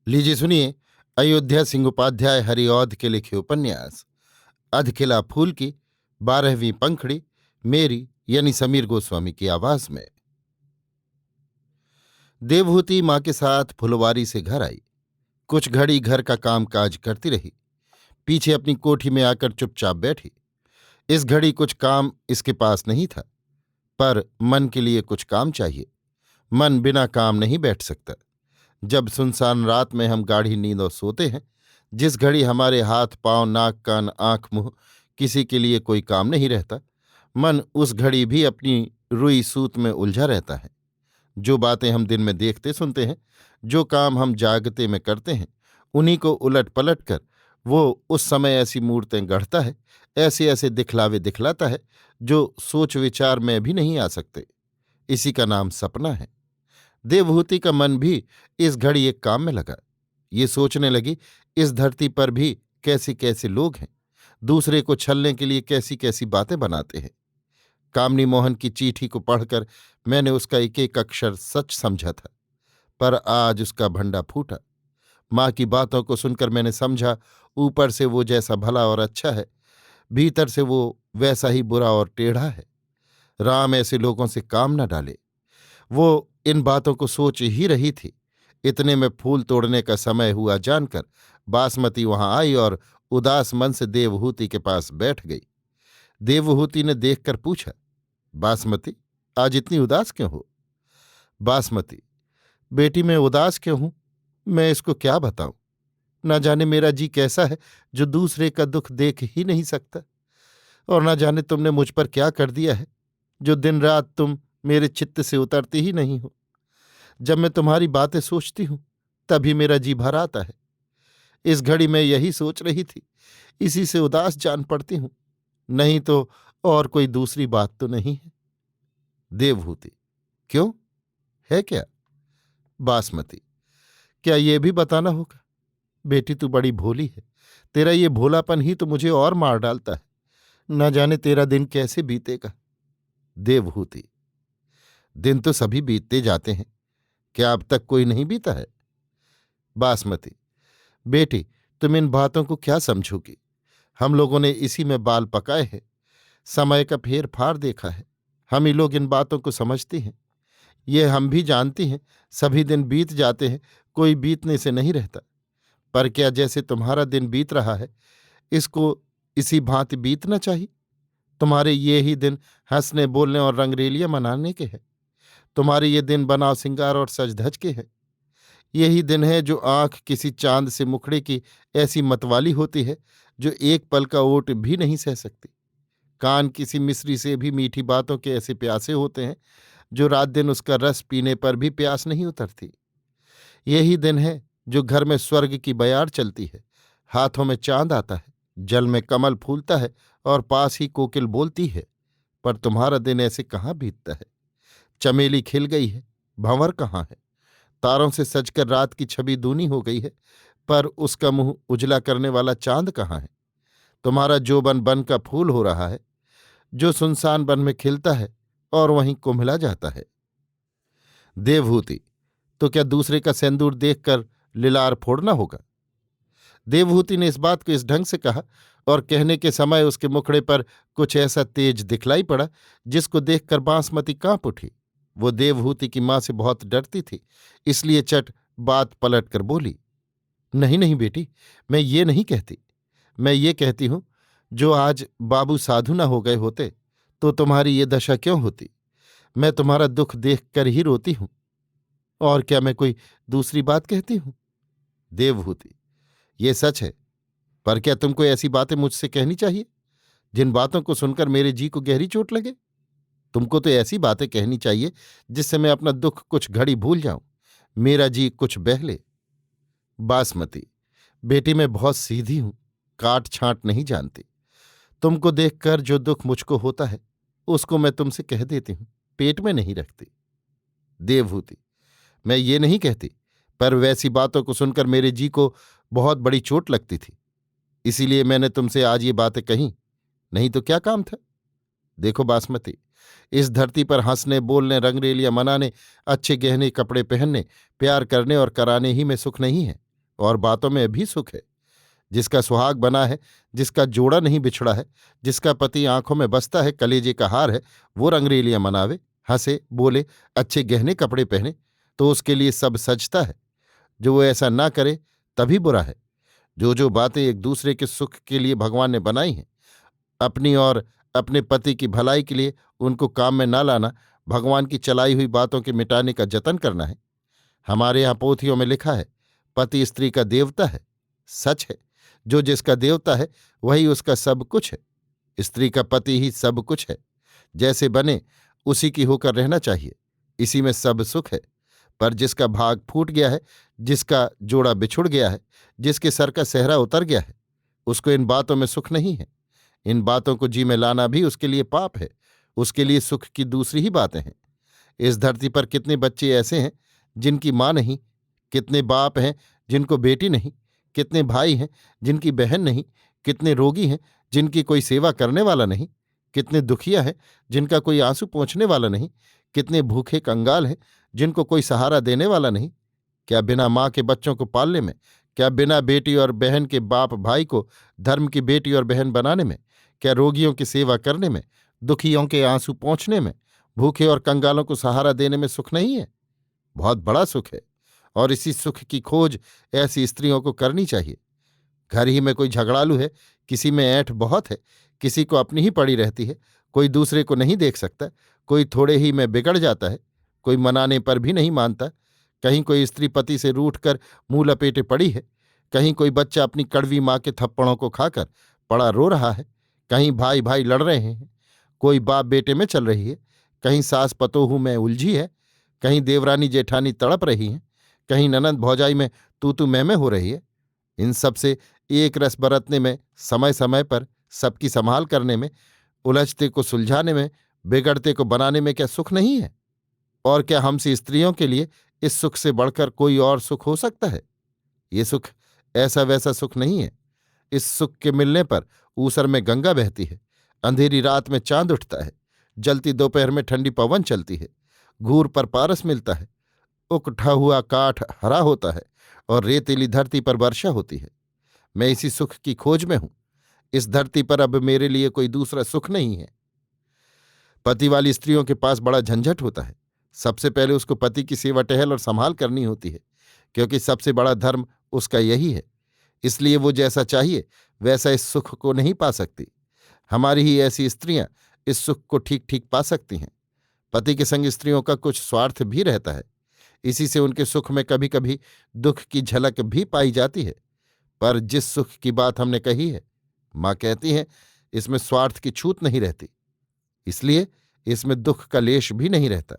लीजिए सुनिए। अयोध्या सिंह उपाध्याय हरिऔध के लिखे उपन्यास अधकिला फूल की 12वीं पंखुड़ी मेरी यानी समीर गोस्वामी की आवाज में। देवहूति माँ के साथ फुलवारी से घर आई। कुछ घड़ी घर का काम काज करती रही। पीछे अपनी कोठी में आकर चुपचाप बैठी। इस घड़ी कुछ काम इसके पास नहीं था, पर मन के लिए कुछ काम चाहिए। मन बिना काम नहीं बैठ सकता। जब सुनसान रात में हम गाढ़ी नींदों सोते हैं, जिस घड़ी हमारे हाथ पांव नाक कान आंख मुंह किसी के लिए कोई काम नहीं रहता, मन उस घड़ी भी अपनी रुई सूत में उलझा रहता है। जो बातें हम दिन में देखते सुनते हैं, जो काम हम जागते में करते हैं, उन्हीं को उलट पलट कर वो उस समय ऐसी मूर्तें गढ़ता है, ऐसे ऐसे दिखलावे दिखलाता है जो सोच विचार में भी नहीं आ सकते। इसी का नाम सपना है। देवहूति का मन भी इस घड़ी एक काम में लगा। ये सोचने लगी, इस धरती पर भी कैसे कैसे लोग हैं, दूसरे को छलने के लिए कैसी कैसी बातें बनाते हैं। कामनी मोहन की चिट्ठी को पढ़कर मैंने उसका एक एक अक्षर सच समझा था, पर आज उसका भंडा फूटा। माँ की बातों को सुनकर मैंने समझा, ऊपर से वो जैसा भला और अच्छा है, भीतर से वो वैसा ही बुरा और टेढ़ा है। राम ऐसे लोगों से काम न डाले। वो इन बातों को सोच ही रही थी। इतने में फूल तोड़ने का समय हुआ जानकर बासमती वहां आई और उदास मन से देवहूति के पास बैठ गई। देवहूति ने देखकर पूछा, बासमती, आज इतनी उदास क्यों हो? बासमती, बेटी मैं उदास क्यों हूं, मैं इसको क्या बताऊं। न जाने मेरा जी कैसा है जो दूसरे का दुख देख ही नहीं सकता, और न जाने तुमने मुझ पर क्या कर दिया है जो दिन रात तुम मेरे चित्त से उतरती ही नहीं हो। जब मैं तुम्हारी बातें सोचती हूं तभी मेरा जी भर आता है। इस घड़ी मैं यही सोच रही थी, इसी से उदास जान पड़ती हूं, नहीं तो और कोई दूसरी बात तो नहीं है। देवहूति, क्यों, है क्या? बासमती, क्या ये भी बताना होगा? बेटी तू बड़ी भोली है, तेरा ये भोलापन ही तो मुझे और मार डालता है। न जाने तेरा दिन कैसे बीतेगा। देवहूति, दिन तो सभी बीतते जाते हैं, क्या अब तक कोई नहीं बीता है? बासमती, बेटी तुम इन बातों को क्या समझोगी? हम लोगों ने इसी में बाल पकाए हैं, समय का फेर फार देखा है। हम ही लोग इन बातों को समझते हैं। ये हम भी जानती हैं, सभी दिन बीत जाते हैं, कोई बीतने से नहीं रहता। पर क्या जैसे तुम्हारा दिन बीत रहा है, इसको इसी भांति बीतना चाहिए? तुम्हारे ये ही दिन हंसने बोलने और रंगरेलियां मनाने के हैं। तुम्हारे ये दिन बनाव सिंगार और सज धज के हैं। यही दिन है जो आंख किसी चांद से मुखड़े की ऐसी मतवाली होती है जो एक पल का ओट भी नहीं सह सकती। कान किसी मिस्री से भी मीठी बातों के ऐसे प्यासे होते हैं जो रात दिन उसका रस पीने पर भी प्यास नहीं उतरती। यही दिन है जो घर में स्वर्ग की बयार चलती है, हाथों में चांद आता है, जल में कमल फूलता है और पास ही कोकिल बोलती है। पर तुम्हारा दिन ऐसे कहाँ बीतता है। चमेली खिल गई है, भंवर कहाँ है। तारों से सजकर रात की छवि दूनी हो गई है, पर उसका मुंह उजला करने वाला चांद कहाँ है। तुम्हारा जो बन बन का फूल हो रहा है, जो सुनसान बन में खिलता है और वहीं कुम्हला जाता है। देवहूति, तो क्या दूसरे का सेंदूर देखकर लिलार फोड़ना होगा? देवहूति ने इस बात को इस ढंग से कहा और कहने के समय उसके मुखड़े पर कुछ ऐसा तेज दिखलाई पड़ा जिसको देखकर बांसमती कांप उठी। वो देवहूति की मां से बहुत डरती थी, इसलिए चट बात पलट कर बोली, नहीं नहीं बेटी, मैं ये नहीं कहती। मैं ये कहती हूं, जो आज बाबू साधु न हो गए होते तो तुम्हारी ये दशा क्यों होती। मैं तुम्हारा दुख देख कर ही रोती हूं, और क्या मैं कोई दूसरी बात कहती हूं? देवहूति, ये सच है, पर क्या तुमको ऐसी बातें मुझसे कहनी चाहिए जिन बातों को सुनकर मेरे जी को गहरी चोट लगे? तुमको तो ऐसी बातें कहनी चाहिए जिससे मैं अपना दुख कुछ घड़ी भूल जाऊं, मेरा जी कुछ बह ले। बासमती, बेटी मैं बहुत सीधी हूं, काट छांट नहीं जानती। तुमको देखकर जो दुख मुझको होता है उसको मैं तुमसे कह देती हूं, पेट में नहीं रखती। देवहूति, मैं ये नहीं कहती, पर वैसी बातों को सुनकर मेरे जी को बहुत बड़ी चोट लगती थी, इसीलिए मैंने तुमसे आज ये बातें कहीं, नहीं तो क्या काम था। देखो बासमती, इस धरती पर हंसने बोलने रंगरेलियां मनाने अच्छे गहने कपड़े पहनने प्यार करने और कराने ही में सुख नहीं है। और बातों में भी सुख है। जिसका सुहाग बना है, जिसका जोड़ा नहीं बिछड़ा है, जिसका पति आंखों में बसता है, कलेजे का हार है, वो रंगरेलियां मनावे, हंसे, बोले, अच्छे गहने कपड़े पहने, तो उसके लिए सब सजता है। जो वो ऐसा ना करे तभी बुरा है। जो जो बातें एक दूसरे के सुख के लिए भगवान ने बनाई हैं, अपनी और अपने पति की भलाई के लिए उनको काम में ना लाना, भगवान की चलाई हुई बातों के मिटाने का जतन करना है। हमारे यहाँ पोथियों में लिखा है, पति स्त्री का देवता है। सच है, जो जिसका देवता है वही उसका सब कुछ है। स्त्री का पति ही सब कुछ है। जैसे बने उसी की होकर रहना चाहिए, इसी में सब सुख है। पर जिसका भाग फूट गया है, जिसका जोड़ा बिछुड़ गया है, जिसके सर का सेहरा उतर गया है, उसको इन बातों में सुख नहीं है। इन बातों को जी में लाना भी उसके लिए पाप है। उसके लिए सुख की दूसरी ही बातें हैं। इस धरती पर कितने बच्चे ऐसे हैं जिनकी माँ नहीं, कितने बाप हैं जिनको बेटी नहीं, कितने भाई हैं जिनकी बहन नहीं, कितने रोगी हैं जिनकी कोई सेवा करने वाला नहीं, कितने दुखिया हैं जिनका कोई आंसू पोंछने वाला नहीं, कितने भूखे कंगाल हैं जिनको कोई सहारा देने वाला नहीं। क्या बिना माँ के बच्चों को पालने में, क्या बिना बेटी और बहन के बाप भाई को धर्म की बेटी और बहन बनाने में, क्या रोगियों की सेवा करने में, दुखियों के आंसू पोंछने में, भूखे और कंगालों को सहारा देने में सुख नहीं है? बहुत बड़ा सुख है। और इसी सुख की खोज ऐसी स्त्रियों को करनी चाहिए। घर ही में कोई झगड़ालू है, किसी में ऐंठ बहुत है, किसी को अपनी ही पड़ी रहती है, कोई दूसरे को नहीं देख सकता, कोई थोड़े ही में बिगड़ जाता है, कोई मनाने पर भी नहीं मानता, कहीं कोई स्त्री पति से रूठकर मुंह लपेटे पड़ी है, कहीं कोई बच्चा अपनी कड़वी माँ के थप्पड़ों को खाकर पड़ा रो रहा है, कहीं भाई भाई लड़ रहे हैं, कोई बाप बेटे में चल रही है, कहीं सास पतोहू में उलझी है, कहीं देवरानी जेठानी तड़प रही हैं, कहीं ननंद भौजाई में तू मैं हो रही है। इन सब से एक रस बरतने में, समय समय पर सबकी संभाल करने में, उलझते को सुलझाने में, बिगड़ते को बनाने में क्या सुख नहीं है? और क्या हमसे स्त्रियों के लिए इस सुख से बढ़कर कोई और सुख हो सकता है? ये सुख ऐसा वैसा सुख नहीं है। इस सुख के मिलने पर ऊसर में गंगा बहती है, अंधेरी रात में चांद उठता है, जलती दोपहर में ठंडी पवन चलती है, घूर पर पारस मिलता है, उकठा हुआ काठ हरा होता है और रेतीली धरती पर वर्षा होती है। मैं इसी सुख की खोज में हूं। इस धरती पर अब मेरे लिए कोई दूसरा सुख नहीं है। पति वाली स्त्रियों के पास बड़ा झंझट होता है। सबसे पहले उसको पति की सेवा टहल और संभाल करनी होती है, क्योंकि सबसे बड़ा धर्म उसका यही है। इसलिए वो जैसा चाहिए वैसा इस सुख को नहीं पा सकती। हमारी ही ऐसी स्त्रियां इस सुख को ठीक ठीक पा सकती हैं। पति के संग स्त्रियों का कुछ स्वार्थ भी रहता है, इसी से उनके सुख में कभी कभी दुख की झलक भी पाई जाती है। पर जिस सुख की बात हमने कही है, माँ कहती हैं, इसमें स्वार्थ की छूत नहीं रहती, इसलिए इसमें दुख का लेश भी नहीं रहता।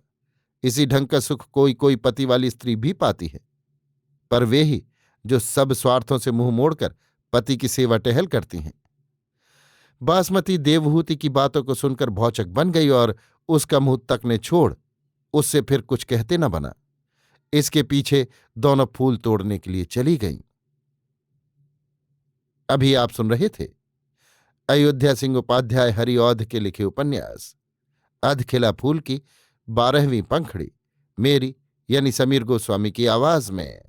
इसी ढंग का सुख कोई कोई पति वाली स्त्री भी पाती है, पर वे ही जो सब स्वार्थों से मुंह मोड़कर पति की सेवा टहल करती हैं। बासमती देवहूति की बातों को सुनकर भौचक बन गई और उसका मुंह तकने छोड़ उससे फिर कुछ कहते न बना। इसके पीछे दोनों फूल तोड़ने के लिए चली गईं। अभी आप सुन रहे थे अयोध्या सिंह उपाध्याय हरिऔध के लिखे उपन्यास अधखिला फूल की 12वीं पंखड़ी, मेरी यानी समीर गोस्वामी की आवाज में।